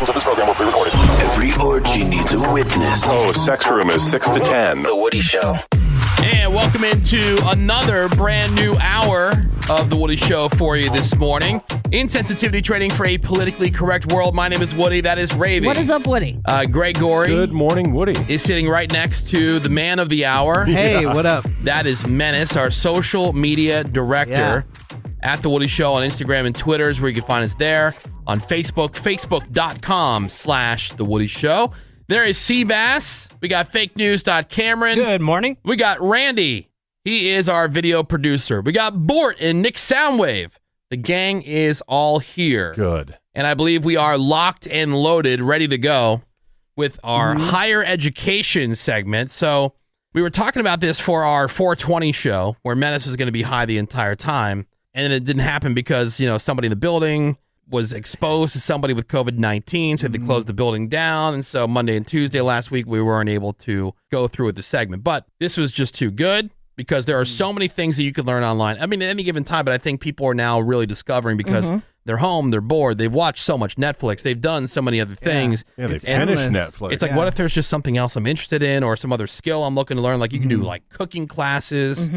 Portions of this program were pre-recorded. Every orgy needs a witness. Oh, sex room is 6 to 10. The Woody Show. And welcome into another brand new hour of The Woody Show for you this morning. Insensitivity training for a politically correct world. My name is Woody. That is Ravy. What is up, Woody? Greg Gorey. Good morning, Woody. Is sitting right next to the man of the hour. Hey, what up? That is Menace, our social media director at The Woody Show on Instagram and Twitter is where you can find us there. On Facebook, facebook.com/The Woody Show. There is Seabass. We got fake news.Cameron. Good morning. We got Randy. He is our video producer. We got Bort and Nick Soundwave. The gang is all here. Good. And I believe we are locked and loaded, ready to go with our higher education segment. So we were talking about this for our 420 show where Menace was going to be high the entire time. And it didn't happen because, somebody in the building was exposed to somebody with COVID-19, so they closed the building down. And so Monday and Tuesday last week, we weren't able to go through with the segment. But this was just too good because there are so many things that you could learn online. I mean, at any given time, but I think people are now really discovering because they're home, they're bored, they've watched so much Netflix, they've done so many other things. Yeah, they finished Netflix. It's like, what if there's just something else I'm interested in or some other skill I'm looking to learn? Like you can do like cooking classes.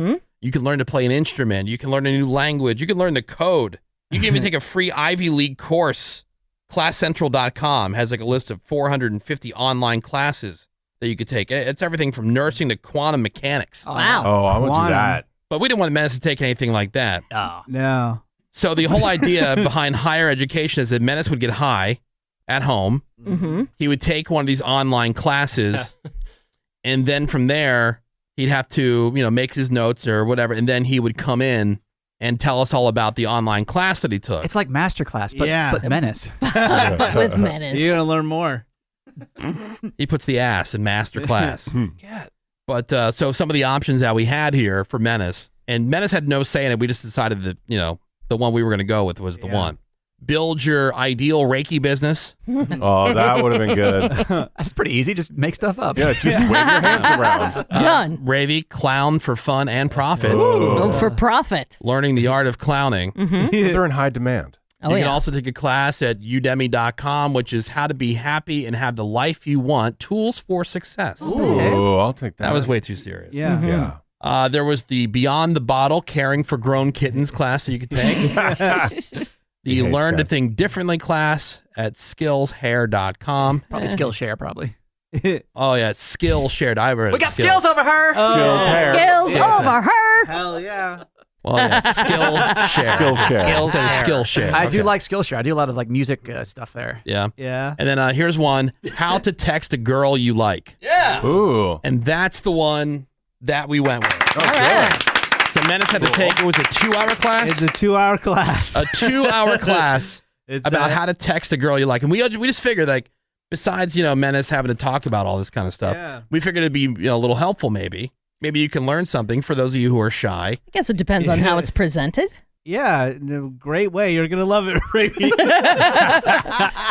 You can learn to play an instrument. You can learn a new language. You can learn the code. You can even take a free Ivy League course. ClassCentral.com has like a list of 450 online classes that you could take. It's everything from nursing to quantum mechanics. Wow. Oh, I would do that. But we didn't want Menace to take anything like that. Oh. No. So the whole idea behind higher education is that Menace would get high at home. He would take one of these online classes, and then from there, he'd have to, make his notes or whatever, and then he would come in and tell us all about the online class that he took. It's like masterclass, but Menace. But with Menace. You're going to learn more. He puts the ass in masterclass. But so some of the options that we had here for Menace, and Menace had no say in it. We just decided that, the one we were going to go with was the one. Build your ideal Reiki business. Oh, that would have been good. That's pretty easy. Just make stuff up. Yeah, just wave your hands around. Done. Ravy, clown for fun and profit. Oh, for profit. Learning the art of clowning. They're in high demand. Oh, You can also take a class at udemy.com, which is how to be happy and have the life you want, tools for success. Ooh, I'll take that. That was way too serious. Yeah. Yeah. There was the Beyond the Bottle, Caring for Grown Kittens class that you could take. The Learn to Think Differently class at skillshair.com. Probably Skillshare, probably. Oh, yeah, Skillshare. We got skills over her. Skills hair. Skills over her. Hell yeah. Well, yeah, Skillshare. Skillshare. I do like Skillshare. I do a lot of like music stuff there. Yeah. Yeah. And then here's one, how to text a girl you like. Ooh. And that's the one that we went with. All right. So Menace had to take, it was a 2-hour class? It's a 2-hour class. A 2-hour class It's about how to text a girl you like. And we just figured, like, besides, Menace having to talk about all this kind of stuff, we figured it'd be a little helpful maybe. Maybe you can learn something for those of you who are shy. I guess it depends on how it's presented. Yeah, in a great way. You're going to love it, Ravy.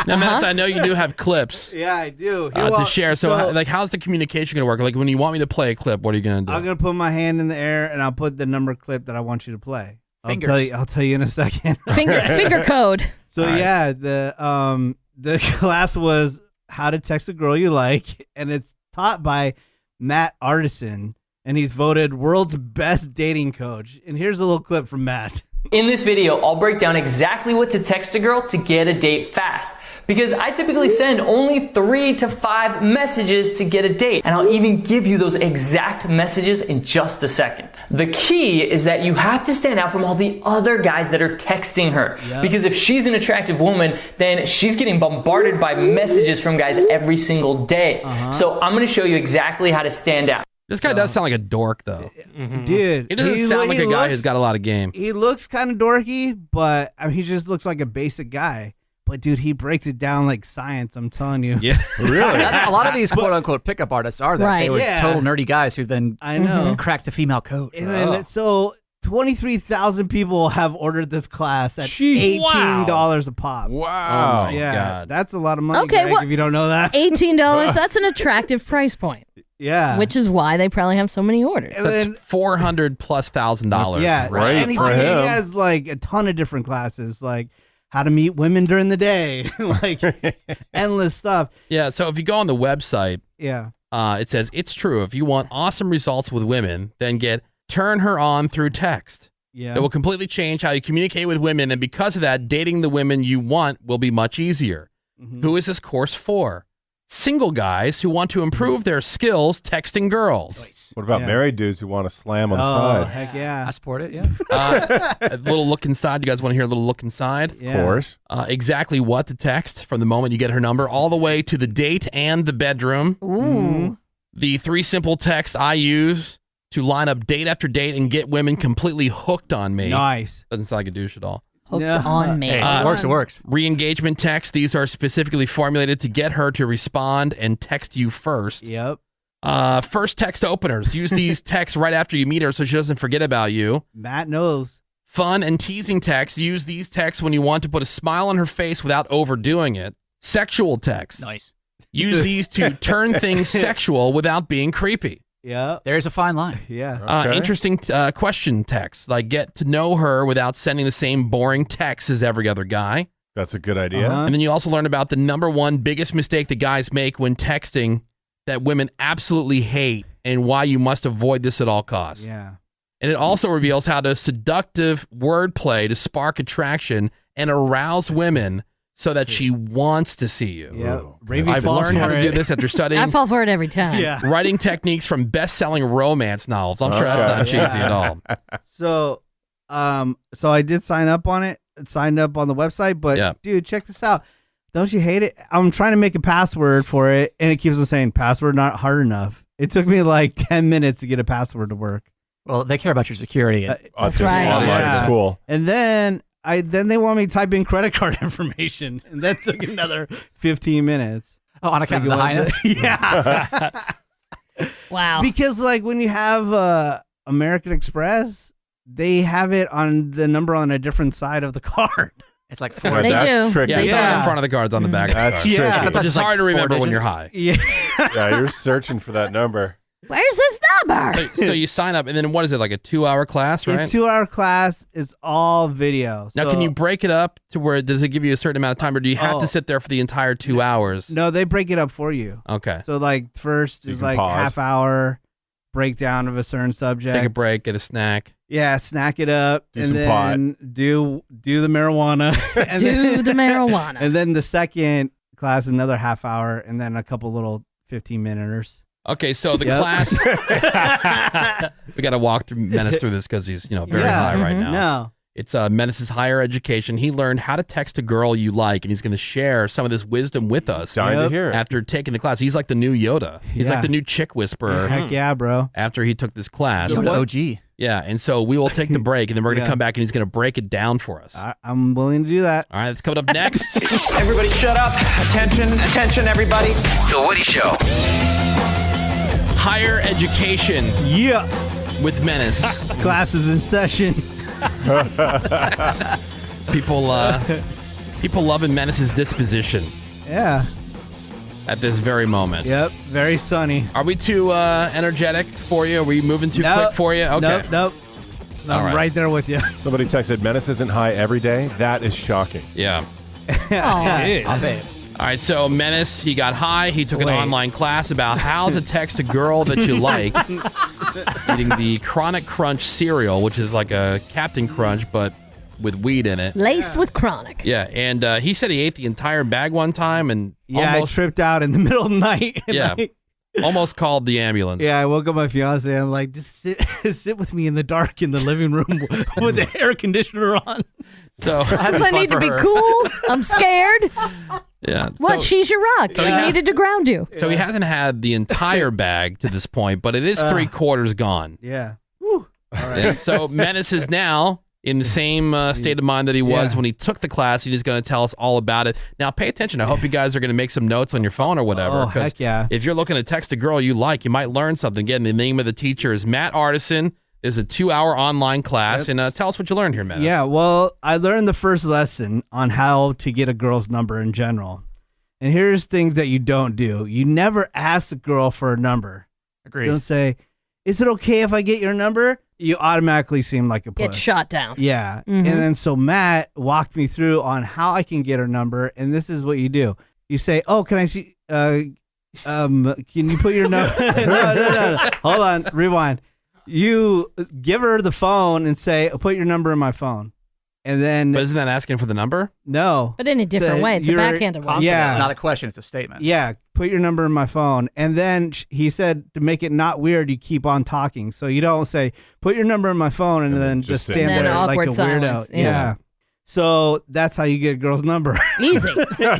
Now, Menace, I know you do have clips Yeah, I do. to share. So, how's the communication going to work? Like, when you want me to play a clip, what are you going to do? I'm going to put my hand in the air, and I'll put the number clip that I want you to play. Fingers. I'll tell you in a second. Finger code. So, yeah, the class was how to text a girl you like, and it's taught by Matt Artisan, and he's voted world's best dating coach. And here's a little clip from Matt. In this video, I'll break down exactly what to text a girl to get a date fast. Because I typically send only 3 to 5 messages to get a date. And I'll even give you those exact messages in just a second. The key is that you have to stand out from all the other guys that are texting her. Yep. Because if she's an attractive woman, then she's getting bombarded by messages from guys every single day. So I'm gonna show you exactly how to stand out. This guy does sound like a dork, though. Dude. He doesn't sound like a guy who's got a lot of game. He looks kind of dorky, but he just looks like a basic guy. But, dude, he breaks it down like science, I'm telling you. Yeah. Really? That's, a lot of these quote-unquote pickup artists are that. Right. They were Yeah. total nerdy guys who then I know. crack the female code. And then, so 23,000 people have ordered this class at Jeez. $18 a pop. Wow. Oh, my Yeah, God. that's a lot of money, Okay, Greg, well, if you don't know that. $18, that's an attractive price point, Yeah. which is why they probably have so many orders. And That's then- $400,000+. yeah, Right and he for him. has like a ton of different classes, like how to meet women during the day, like endless stuff. Yeah. So if you go on the website, Yeah. it says it's true. If you want awesome results with women, then get Turn Her On through text. Yeah. It will completely change how you communicate with women, and because of that, dating the women you want will be much easier. Mhm. Who is this course for? Single guys who want to improve their skills texting girls. What about Yeah. married dudes who want to slam on the Oh, side? heck yeah. I support it. Yeah. A little look inside. You guys want to hear a little look inside? Yeah. Of course. Exactly what to text from the moment you get her number all the way to the date and the bedroom. Ooh. The 3 simple texts I use to line up date after date and get women completely hooked on me. Nice. Doesn't sound like a douche at all. Hooked No. on me. Hey, it works. It works. Re-engagement texts. These are specifically formulated to get her to respond and text you first. Yep. First text openers. Use these texts right after you meet her so she doesn't forget about you. Matt knows. Fun and teasing texts. Use these texts when you want to put a smile on her face without overdoing it. Sexual texts. Nice. Use these to turn things sexual without being creepy. Yep. There's a fine line. Yeah. Okay. Interesting question texts. Like get to know her without sending the same boring texts as every other guy. That's a good idea. Uh-huh. And then you also learn about the number one biggest mistake that guys make when texting that women absolutely hate and why you must avoid this at all costs. Yeah. And it also reveals how to seductive wordplay to spark attraction and arouse women so that she wants to see you. Yep. Ooh. Ravi I've falls learned how for to it. do this after studying I fall for it every time. Yeah. writing techniques from best-selling romance novels. I'm sure that's Okay. not cheesy Yeah. at all. So, so I did sign up on it. Signed up on the website, but Yeah. dude, check this out. Don't you hate it? I'm trying to make a password for it, and it keeps on saying password not hard enough. It took me like 10 minutes to get a password to work, Well, they care about your security. Uh, That's right. Online Yeah. school. and then they want me to type in credit card information, and that took another 15 minutes. Oh, on account of the highness. Yeah. Wow. Because like when you have American Express, they have it on the number on a different side of the card. It's like Yeah, 4. They that's do. tricky. Yeah, it's not on Yeah. the front of the cards, on the back of the That's cards. tricky. Yeah. Sometimes Which is it's like hard to 4 remember when you're digits. high. Yeah. Yeah, you're searching for that number. Where's this number? So you sign up, and then what is it, like a 2-hour class, right? It's 2-hour class. It's all video. Now, So- can you break it up to where does it give you a certain amount of time, or do you have to Oh. sit there for the entire 2 hours? No, they break it up for you. Okay. So like first You is can like pause. half hour breakdown of a certain subject. Take a break, get a snack. Yeah, snack it up, Do and some pot. then do the marijuana. and Do then, the marijuana. And then the second class, another half hour, and then a couple little 15-minuters. Okay, so the Yep. class, we got to walk through Menace through this because he's very Yeah. high right Mhm. now. No. It's Menace's higher education. He learned how to text a girl you like, and he's going to share some of this wisdom with us Dying to Yep. hear it. after taking the class. He's like the new Yoda. He's Yeah. like the new chick whisperer Heck yeah, bro. after he took this class. Yoda OG. Yeah, and so we will take the break, and then we're going to Yeah. come back, and he's going to break it down for us. I'm willing to do that. All right, that's coming up next. Everybody shut up. Attention, everybody. The Woody Show. Higher education Yeah. with Menace. Classes in session. People loving Menace's disposition Yeah. at this very moment. Yep. Very sunny. Are we too energetic for you? Are we moving too Nope. quick for you? Okay. Nope. All I'm right. right there with you. Somebody texted, Menace isn't high every day. That is shocking. Yeah. Aw. I'll bet. All right, so Menace, he got high. He took an Wait. online class about how to text a girl that you like eating the Chronic Crunch cereal, which is like a Captain Crunch, but with weed in it. Laced with chronic. Yeah, and he said he ate the entire bag one time and Yeah, almost, I tripped out in the middle of the night. and Yeah. almost called the ambulance. Yeah, I woke up my fiance. I'm like, just sit with me in the dark in the living room with the air conditioner on. So, Because I need to be cool. I'm scared. yeah. What? So, She's your rock. so She he has- needed to ground you. so he hasn't had the entire bag to this point, but it is 3/4 gone. Yeah. Yeah, so Menace is now in the same state of mind that he was Yeah. when he took the class. He's going to tell us all about it. Now, pay attention. I hope you guys are going to make some notes on your phone or whatever. Oh, 'cause heck yeah. If you're looking to text a girl you like, you might learn something. Again, the name of the teacher is Matt Artisan. There's a 2-hour online class. And tell us what you learned here, Menace. Yeah, well, I learned the first lesson on how to get a girl's number in general. And here's things that you don't do. You never ask a girl for a number. Agreed. Don't say, is it okay if I get your number? you automatically seem like a puss. Get shot down. Yeah. Mhm. And then so Matt walked me through on how I can get her number, and this is what you do. You say, "Oh, can I see can you put your number?" No. Hold on, rewind. You give her the phone and say, "Put your number in my phone." And then But isn't that asking for the number? no. But in a different way. It's a you're- backhanded way. Yeah. It's not a question, it's a statement. Yeah, put your number in my phone. And then he said to make it not weird, you keep on talking. So you don't say, put your number in my phone and then just sit stand there. there And then like a awkward weirdo. silence, Yeah. yeah. So that's how you get a girl's number. Easy.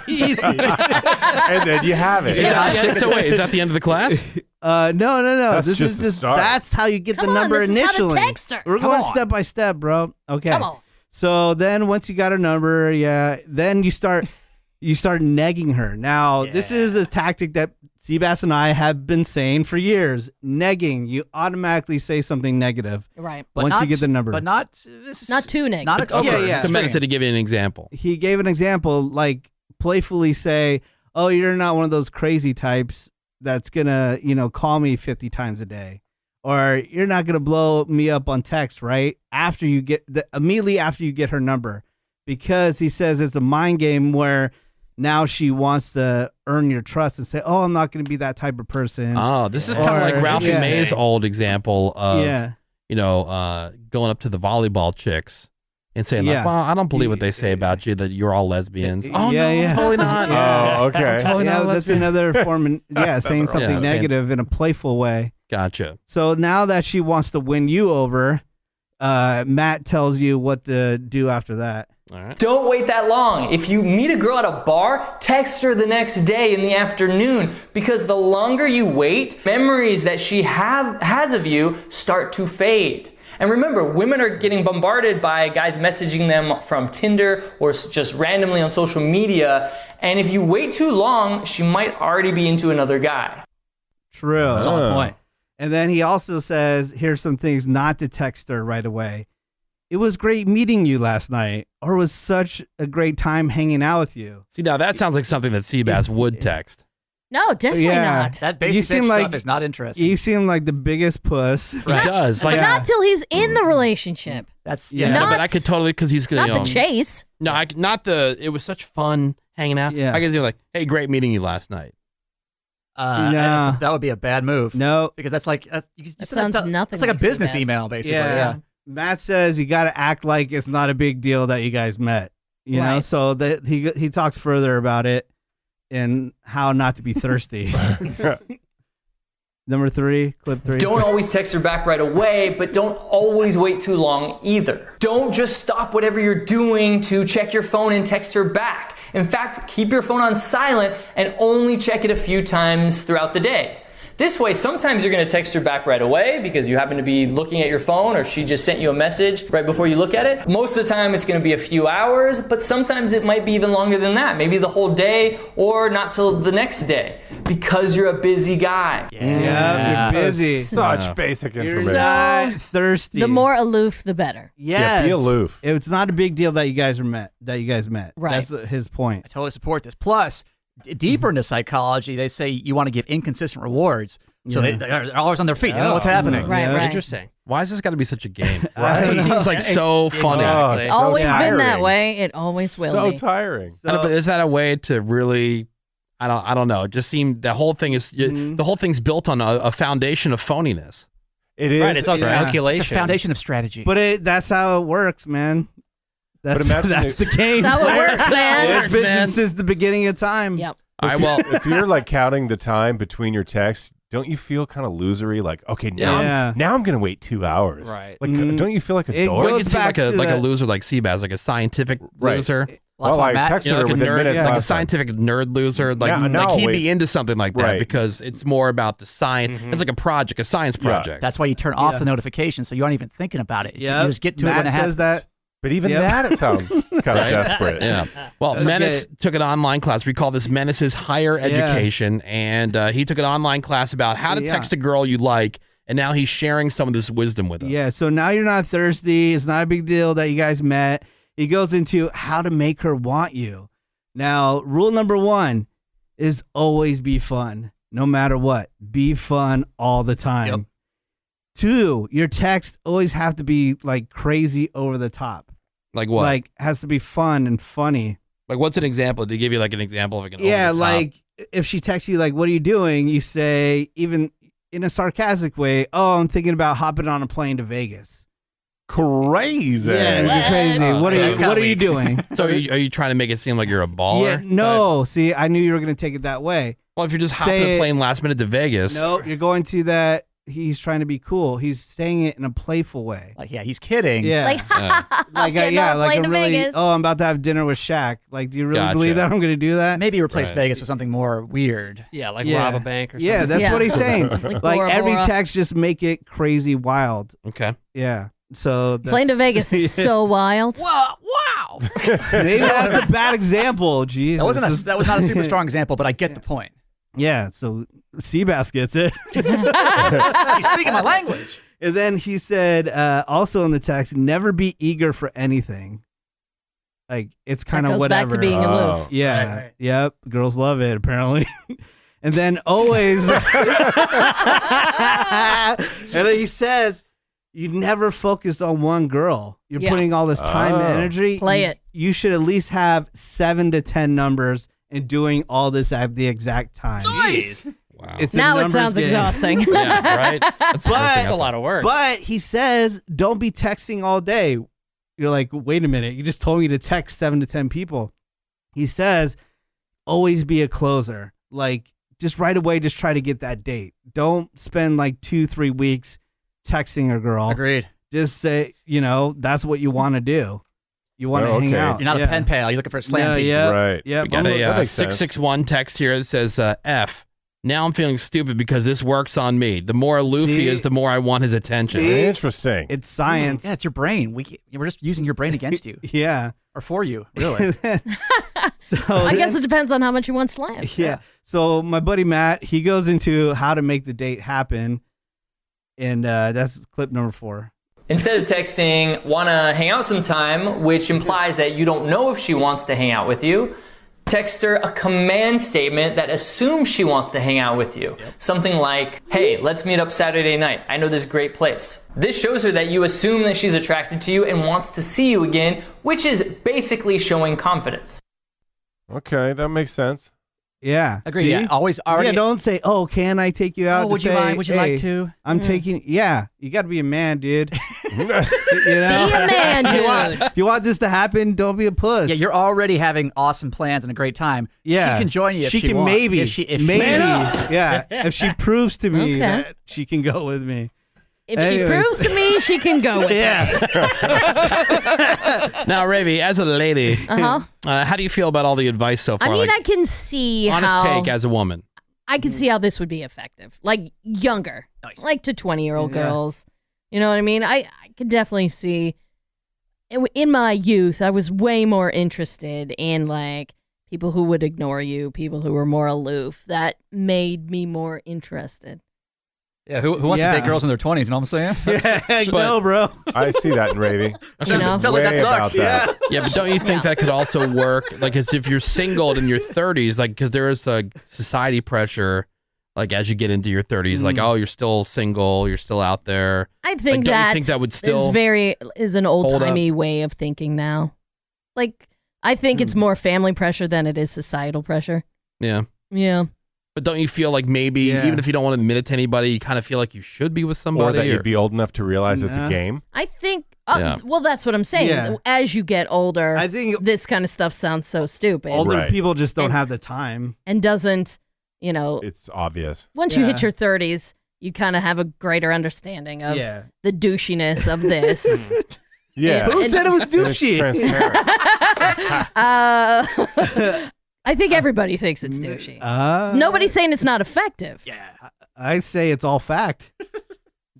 Easy. And then you have it. Is that the end of the class? No. That's this just is the just start. that's how you get Come the on, number this is how to initially. text her. We're Come going on. step by step, bro. Okay. Come on. So then once you got her number, then you start negging her. Now, this is a tactic that Seabass and I have been saying for years. Negging, you automatically say something negative Right. once you get the number. But not too negative. Not a, Yeah. So Menace, to give you an example. He gave an example, like playfully say, "Oh, you're not one of those crazy types that's gonna, call me 50 times a day." Or you're not gonna blow me up on text, right? Immediately after you get her number, because he says it's a mind game where now she wants to earn your trust and say, "Oh, I'm not gonna be that type of person." Oh, this is kind of like Ralphie yeah. May's old example of, Yeah. going up to the volleyball chicks and saying, Yeah. like, well, I don't believe what they say about you, that you're all lesbians. Oh, Yeah, no, yeah. totally not. Oh, okay. Totally Yeah, not that's lesbian. another form of saying something Yeah, saying- negative in a playful way. Gotcha. So now that she wants to win you over, Matt tells you what to do after that. All right. Don't wait that long. If you meet a girl at a bar, text her the next day in the afternoon, because the longer you wait, memories that she has of you start to fade. And remember, women are getting bombarded by guys messaging them from Tinder or just randomly on social media. And if you wait too long, she might already be into another guy. True. solid point. And then he also says, here's some things not to text her right away. It was great meeting you last night, or it was such a great time hanging out with you. See, now that sounds like something that Seabass would text. No, definitely not. That basic seem stuff like- is not interesting. You seem like the biggest puss. He does. But Like, not till he's in the relationship. That's Yeah. no, Not- but I could totally, because he's going Not to, the chase. no, it was such fun hanging out. Yeah. I guess you're like, hey, great meeting you last night. Nah. that would be a bad move. No. Because that's like That sounds nothing It's like a like business Seabass. email, basically. Yeah. Matt says you got to act like it's not a big deal that you guys met. You know, Right. so that he talks further about it and how not to be thirsty. Number 3, clip 3. Don't always text her back right away, but don't always wait too long either. Don't just stop whatever you're doing to check your phone and text her back. In fact, keep your phone on silent and only check it a few times throughout the day. This way, sometimes you're going to text her back right away because you happen to be looking at your phone or she just sent you a message right before you look at it. Most of the time, it's going to be a few hours, but sometimes it might be even longer than that. Maybe the whole day or not till the next day because you're a busy guy. Yeah, you're busy. Such basic You're information. not thirsty. The more aloof, the better. Yes. be aloof. It's not a big deal that you guys met. Right. That's his point. I totally support this. Plus, deeper into psychology, they say you want to give inconsistent rewards. So Yeah. they're always on their feet. They know what's happening. Right, Yeah. right. Interesting. Why has this got to be such a game? Right. That's what seems like so funny. Oh, It's so always been that tiring. way. It always will So be. tiring. I know, but is that a way to really? I don't know. It just seemed the whole thing is the whole thing's built on a foundation of phoniness. It is. Right, it's all Yeah. calculation. It's a foundation of strategy. But that's how it works, man. That's imagine that's the game. That's how it works, man. It's been since the beginning of time. Yep. All right, well, if you're like counting the time between your texts, don't you feel kind of losery? Like, okay, now Yeah. I'm gonna wait 2 hours. Right. Like, Mhm. don't you feel like a It dork? you goes can seem back like a to like a that- loser, like Seabass, like a scientific Right. loser. Well, I texted You know, her like a within nerd, minutes like a last time. scientific nerd loser. Like, Now- now like I'll he'd wait. be into something like that Right. because it's more about the science. It's like a project, a science Yeah. project. That's why you turn off the notification, so you aren't even thinking about it. Yeah. You just get to it Matt when it says happens. that. But even Yep. that, it sounds kind of Right? desperate. Yeah. Well, Okay. Menace took an online class. We call this Menace's Higher Education. And he took an online class about how to Yeah. text a girl you like. And now he's sharing some of this wisdom with us. Yeah, so now you're not thirsty. It's not a big deal that you guys met. He goes into how to make her want you. Now, rule number 1 is always be fun, no matter what. Be fun all the time. Yep. 2, your texts always have to be like crazy over the top. Like what? Like has to be fun and funny. Like what's an example? Did they give you like an example of like an Yeah, over the top? like if she texts you like, "What are you doing?" You say, even in a sarcastic way, "Oh, I'm thinking about hopping on a plane to Vegas." Crazy. Yeah, you're crazy. Oh, What so are that's you? What are you doing? So are you trying to make it seem like you're a baller? Yeah, no. See, I knew you were gonna take it that way. Well, if you're just hopping Say a it- plane last minute to Vegas. No, you're going to that. He's trying to be cool. He's saying it in a playful way. Like, yeah, he's kidding. Yeah. Like, Like, getting on a like plane I'm to really. Vegas. Oh, I'm about to have dinner with Shaq. Like, do you really Gotcha. believe that I'm going to do that? Maybe replace Right. Vegas with something more weird. Yeah, like Yeah. rob a bank or something. Yeah, that's Yeah. what he's saying. Like Bora every Bora. text, just make it crazy wild. Okay. Yeah. So that's, Plane to Vegas is so wild. Wow. maybe that's a bad example. Jesus. That was not a super strong example, but I get the point. Yeah. So Seabass gets it. He's speaking my language. And then he said, also in the text, never be eager for anything. Like it's kind That of goes whatever. back to being aloof. Yeah. Right. Yep. Girls love it, apparently. And then always. And then he says, you never focus on one girl. You're Yeah. putting all this time and energy. Play You- it. You should at least have 7 to 10 numbers and doing all this at the exact time. Nice. Wow. It's a Now it numbers sounds game. exhausting. yeah, right? That's the first thing I That's a thought. lot of work. But he says, don't be texting all day. You're like, wait a minute. You just told me to text 7 to 10 people. He says, always be a closer. Like, just right away, just try to get that date. Don't spend like 2-3 weeks texting a girl. Agreed. Just say, that's what you want to do. You want to Oh, hang okay. out. You're not Yeah. a pen pal. You're looking for a slam No, piece. yeah. Right. Yeah. We got That a makes sense. 661 text here that says, F. Now I'm feeling stupid because this works on me. The more aloof he See? is, the more I want his attention. See? Interesting. It's science. Yeah, it's your brain. We're just using your brain against you. Yeah. Or for you, really. So I guess then- it depends on how much you want slammed. Yeah. So my buddy Matt, he goes into how to make the date happen, and that's clip number 4. Instead of texting, wanna hang out sometime, which implies that you don't know if she wants to hang out with you, text her a command statement that assumes she wants to hang out with you. Something like, hey, let's meet up Saturday night. I know this great place. This shows her that you assume that she's attracted to you and wants to see you again, which is basically showing confidence. Okay, that makes sense. Yeah. Agreed. See? Yeah, always already. Yeah, don't say, "Oh, can I take you out?" Oh, to would you say, mind? Would you "Hey, like to? I'm taking. Yeah, you got to be a man, dude. Be a man, dude. If you want this to happen, don't be a puss. Yeah, you're already having awesome plans and a great time. Yeah, She can join you if she can wants. maybe. If she maybe. Man up. Yeah, if she proves to me Okay. that she can go with me. If Anyways. she proves to me, she can go with it. Yeah. Now, Ravi, as a lady, Uh-huh. how do you feel about all the advice so far? I mean, Like, I can see honest how take as a woman. I can see how this would be effective. Like younger, Nice. like to 20-year-old Yeah. girls. You know what I mean? I could definitely see. In my youth, I was way more interested in like people who would ignore you, people who were more aloof. That made me more interested. Yeah, who wants Yeah. to date girls in their 20s? You know what I'm saying? Yeah, no, bro. I see that in Ravy. You know? Sounds like that Way sucks. about that. Yeah, but don't you think Yeah. that could also work? Like, as if you're single in your 30s, like, because there is a society pressure, like, as you get into your 30s, like, oh, you're still single, you're still out there. I think don't you that think that would still is an old timey way of thinking now. Like I think it's more family pressure than it is societal pressure. Yeah. Yeah. But don't you feel like maybe, Yeah. even if you don't want to admit it to anybody, you kind of feel like you should be with Or somebody? that you'd be old enough to realize it's a Nah. game. I think. Yeah. Well, that's what I'm saying. Yeah. As you get older, I think this kind of stuff sounds so stupid older Right. people just don't And- have the time. and doesn't. It's obvious. Once you hit Yeah. your 30s, you kind of have a greiter understanding of Yeah. the douchiness of this. Yeah. Who said it was And it's douchey? transparent. I think everybody thinks it's douchey. Uh, Nobody's saying it's not effective. Yeah. I say it's all fact.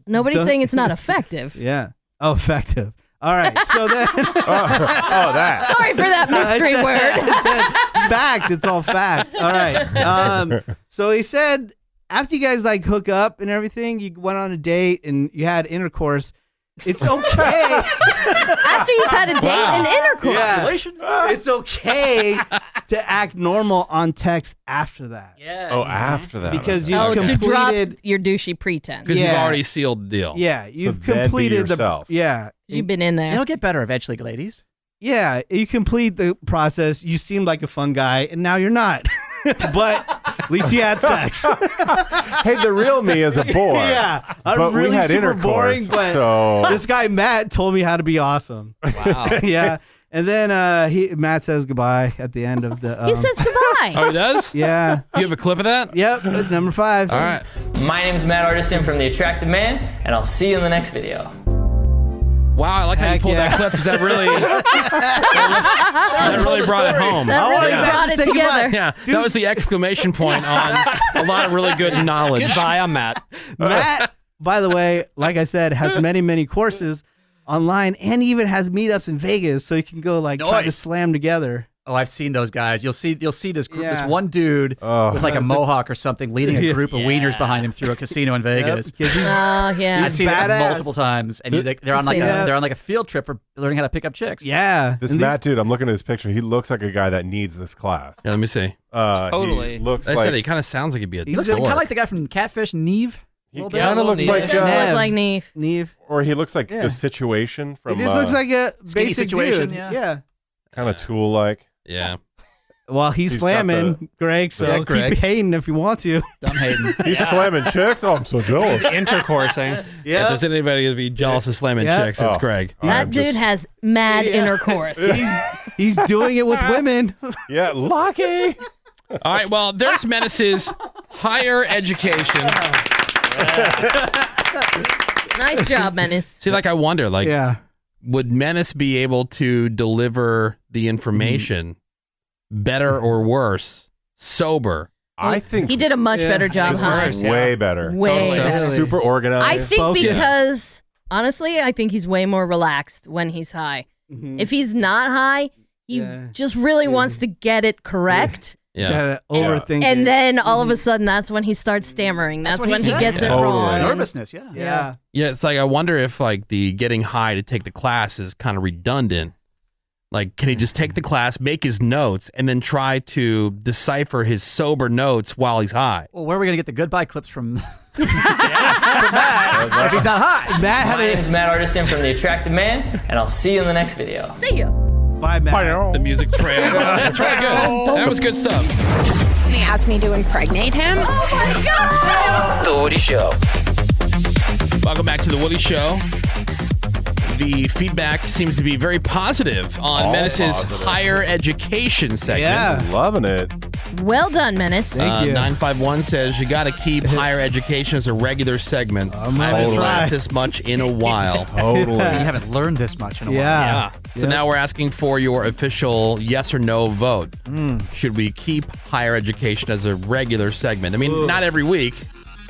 Nobody's Don't- saying it's not effective. Yeah. Oh, effective. All right. So then. Oh, that. Sorry for that mystery I said- word. I said fact. It's all fact. All right. So he said after you guys like hook up and everything, you went on a date and you had intercourse. It's okay. After you've had a date and intercourse. Yeah. It's okay to act normal on text after that. Yeah. Oh, after that. Because okay. you to drop completed. your douchey pretense. Because you've Yeah. already sealed the deal. Yeah, you've then be completed the. yourself. Yeah, You've been in there. It'll get better eventually, ladies. yeah. You complete the process. You seem like a fun guy, and now you're not. But at least you had sex. Hey, the real me is a boy. Yeah, I'm But really we had super boring. intercourse, But so this guy Matt told me how to be awesome. Wow. Yeah, and then Matt says goodbye at the end of the. He says goodbye. Oh, he does? Yeah. Do you have a clip of that? Yep. Number 5. All right. My name's Matt Artisan from The Attractive Man, and I'll see you in the next video. Wow, I like how you Heck pulled yeah. that clip because that really, that really brought it home. That really Yeah. brought it Say goodbye. together. Yeah, that was the exclamation point on a lot of really good knowledge. Goodbye, I'm Matt. Matt, by the way, like I said, has many courses online and even has meetups in Vegas, so you can go try to Nice. slam together. Oh, I've seen those guys. You'll see this group, this Yeah. one dude Oh. with like a mohawk or something leading a group of wieners behind him through a casino in Vegas. Because he's Oh, yeah. I've seen it badass. multiple times, and they're on like Seen it. they're on like a field trip for learning how to pick up chicks. yeah. this And Matt dude, I'm looking at his picture. He looks like a guy that needs this class. Yeah, let me see. Totally. He looks I like said he kind of sounds like he'd be a He looks like, dork. kind of like the guy from Catfish, Neve. he little bit. kind of looks Little like Neve. Does Nev. look like Neve. Neve. or he looks like Yeah. the Situation from. He just looks like a Skinny basic Situation, dude. yeah. kind of Tool like. Yeah. Well, he's He's got slamming Greg, so Yeah, Greg. keep hating if you want to. Dumb Hayden. He's slamming chicks. Oh, I'm so jealous. Intercoursing. If there's anybody who'd be jealous of slamming Yeah. chicks, it's Oh. Greg. That I'm dude just- has mad Yeah. intercourse. He's doing it with women. Yeah, lucky. All right, well, there's Menace's higher education. Nice job, Menace. See, like, I wonder, like, Yeah. would Menace be able to deliver the information better or worse, sober? I think He did a much Yeah. better job, this huh? is way better. Way Totally. better. Super organized. I think Focus. because, honestly, I think he's way more relaxed when he's high. Mhm. If he's not high, he Yeah. just really wants to get it correct. Yeah. Gotta overthink it. And then all of a sudden, that's when he starts stammering. That's what when he he said. gets it Totally. wrong. Nervousness, yeah. Yeah. Yeah, it's like, I wonder if, like, the getting high to take the class is kind of redundant. Like, can he just take the class, make his notes, and then try to decipher his sober notes while he's high? Well, where are we gonna get the goodbye clips from? from Matt, if he's not high. Matt had My a name's Matt Artisan from The Attractive Man, and I'll see you in the next video. See ya. Bye, Matt. The music trail. That's really good. That was good stuff. He asked me to impregnate him. Oh my God! The Woody Show. Welcome back to the Woody Show. The feedback seems to be very positive on All Menace's positive. higher education segment. Yeah. Loving it. Well done, Menace. Thank you. 951 says you got to keep higher education as a regular segment. I gonna haven't try. laughed this much in a while. Totally. You haven't learned this much in a while. Yeah. So now we're asking for your official yes or no vote. Hmm. Should we keep higher education as a regular segment? I mean, not every week.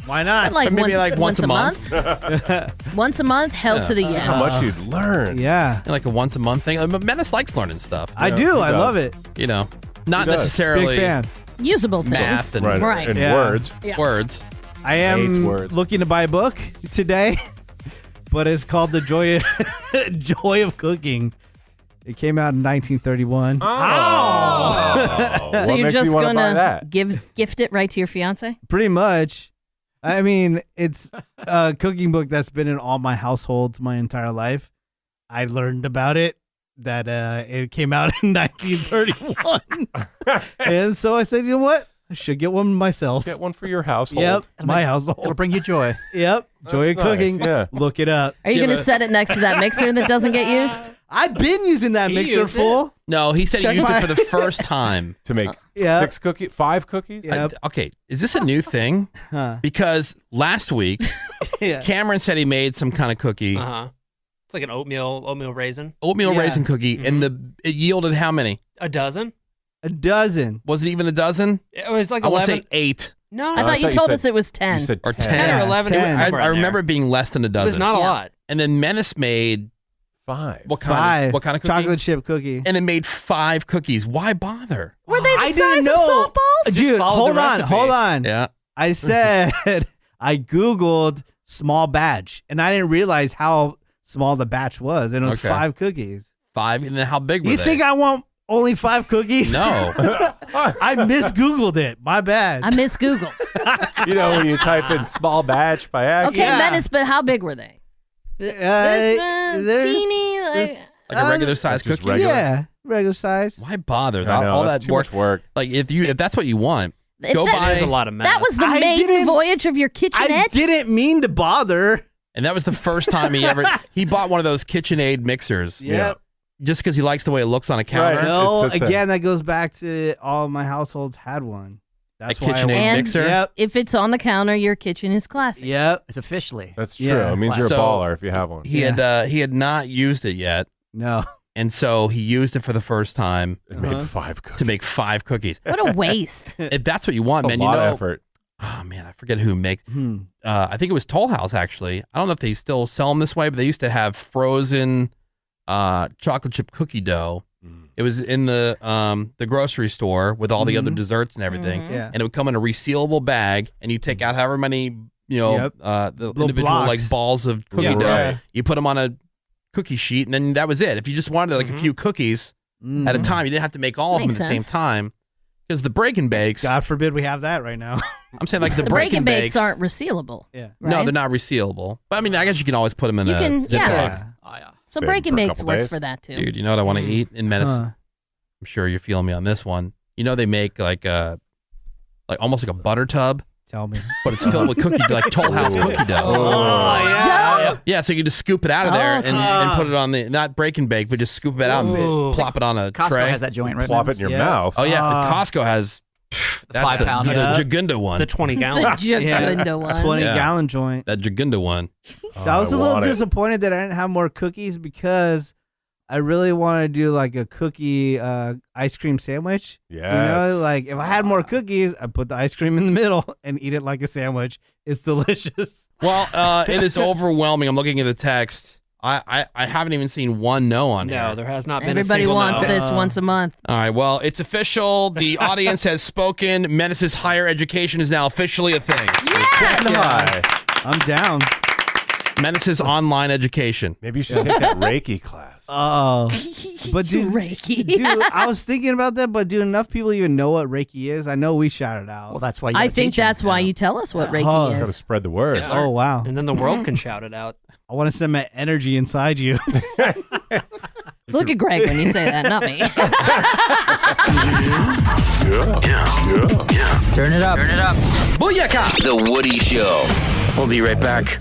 Why not? Like But maybe like once a month. Once a month, held to the yes. How much you'd learn. Yeah. Like a once a month thing. But Menace likes learning stuff. I Yeah, do. he I does. love it. You know, not He does. necessarily Big fan. Usable things. math and Right. Right. And Yeah. words. Yeah. words. I Hates am words. looking to buy a book today, but it's called The Joy of Cooking. It came out in 1931. Oh. So What you're makes just you wanna buy gonna that? gift it right to your fiance? Pretty much. I mean, it's a cooking book that's been in all my households my entire life. I learned about it that it came out in 1931. And so I said, you know what? I should get one myself. Get one for your household. Yep, my It'll household. bring you joy. Yep, Joy of nice, Cooking. yeah. Look it up. Are you Yeah, gonna but- set it next to that mixer that doesn't get used? I've been using that He mixer used it. full. No, he said Check he used my- it for the first time. To make Yeah. 5 cookies? Yep. Okay, is this a new thing? Huh. Because last week, Yeah. Cameron said he made some kind of cookie, Uh huh. It's like an oatmeal raisin. oatmeal Yeah. raisin cookie, and it yielded how many? A dozen. A dozen. Was it even a dozen? It was like I want to 11. say 8 No, I no, thought you thought you told said- us it was 10. You said or 10. 10. 10 or 11. Yeah, It was 10. I, somewhere I in remember there. it being less than a It dozen. was not a Yeah. lot. And then Menace made 5. what kind? Five. What kind of cookie? Chocolate chip cookie. And it made 5 cookies. Why bother? Were they the I size didn't of know. softballs? Dude, follow hold the on, recipe. hold on. Yeah. I said I Googled small batch, and I didn't realize how small the batch was, and it was Okay. 5 cookies. 5. And then how big were You they? think I want Only 5 cookies? No. I misgoogled it. My bad. I miss Google. You know, when you type in small batch by Okay, accident. Menace, but how big were they? This teeny, like Like a regular size just cookie? regular. Yeah, regular size. Why bother? I know, all that's that too much work. Like if that's what you want, If go that- buy. There's a lot of mess. that was the I maiden didn't- voyage of your I kitchenette. didn't mean to bother. And that was the first time he bought one of those KitchenAid mixers. Yep. Just because he likes the way it looks on a counter. Right. No, It's just a- again, that goes back to all my households had one. That's A why I KitchenAid went- mixer? Yep. If it's on the counter, your kitchen is classy. Yep. It's officially. That's true. Yeah. It means you're a So, baller if you have one. He had not used it yet, No. and so he used it for the first time It made 5 cookies. to make 5 cookies. What a waste. If that's what you want, That's a man, lot you know. of effort. Oh man, I forget who makes. Hmm. I think it was Toll House actually. I don't know if they still sell them this way, but they used to have frozen chocolate chip cookie dough. It was in the grocery store with all the other desserts and everything, Yeah. and it would come in a resealable bag, and you take out however many the Little individual blocks. like balls of cookie Yeah, dough. right. You put them on a cookie sheet, and then that was it. If you just wanted like a few cookies Mm. at a time, you didn't have to make all of them Makes at the same sense. time. Because the break and bakes, God forbid we have that right now. I'm saying like the The break break and bakes bakes aren't resealable. Yeah. No, right? they're not resealable. But I mean, I guess you can always put them in You a can- Ziploc. yeah. Oh, yeah. So Been break and for a bakes couple works days. for that too. Dude, you know what I want to eat in Menace? Huh. I'm sure you're feeling me on this one. You know they make like almost like a butter tub, Tell me. but it's filled with cookie, like Toll House cookie dough. Dough? Yeah, so you just scoop it out of there Okay. and put it on the not break and bake, but just scoop it out and Ooh. plop it on a Costco tray. has that joint, right? Plop it in your Yeah. mouth. Oh yeah, Ah. Costco has. That's 5 the pound. Jagunda one. The 20 The gallon. Jagunda one. 20-gallon joint. That Jagunda one. I was a little want it. disappointed that I didn't have more cookies because I really want to do like a cookie ice cream sandwich. Yes. You know, like if I had more cookies, I'd put the ice cream in the middle and eat it like a sandwich. It's delicious. Well, it is overwhelming. I'm looking at the text. I haven't even seen one no on here. No, there has not been Everybody a single wants no. this once a month. All right, well, it's official. The audience has spoken. Menace's higher education is now officially a thing. Hi. I'm down. Menace's online education. Maybe you should take that Reiki class. Oh, but dude, Reiki. dude, I was thinking about that. But do enough people even know what Reiki is? I know we shouted out. Well, that's why you I gotta think teach 'em. that's why you tell us what Reiki Oh, Gotta is. spread the word. Yeah. Oh wow! And then the world can shout it out. I want to send my energy inside you. Look at Greg when you say that, not me. Turn it up. Booyaka! The Woody Show. We'll be right back.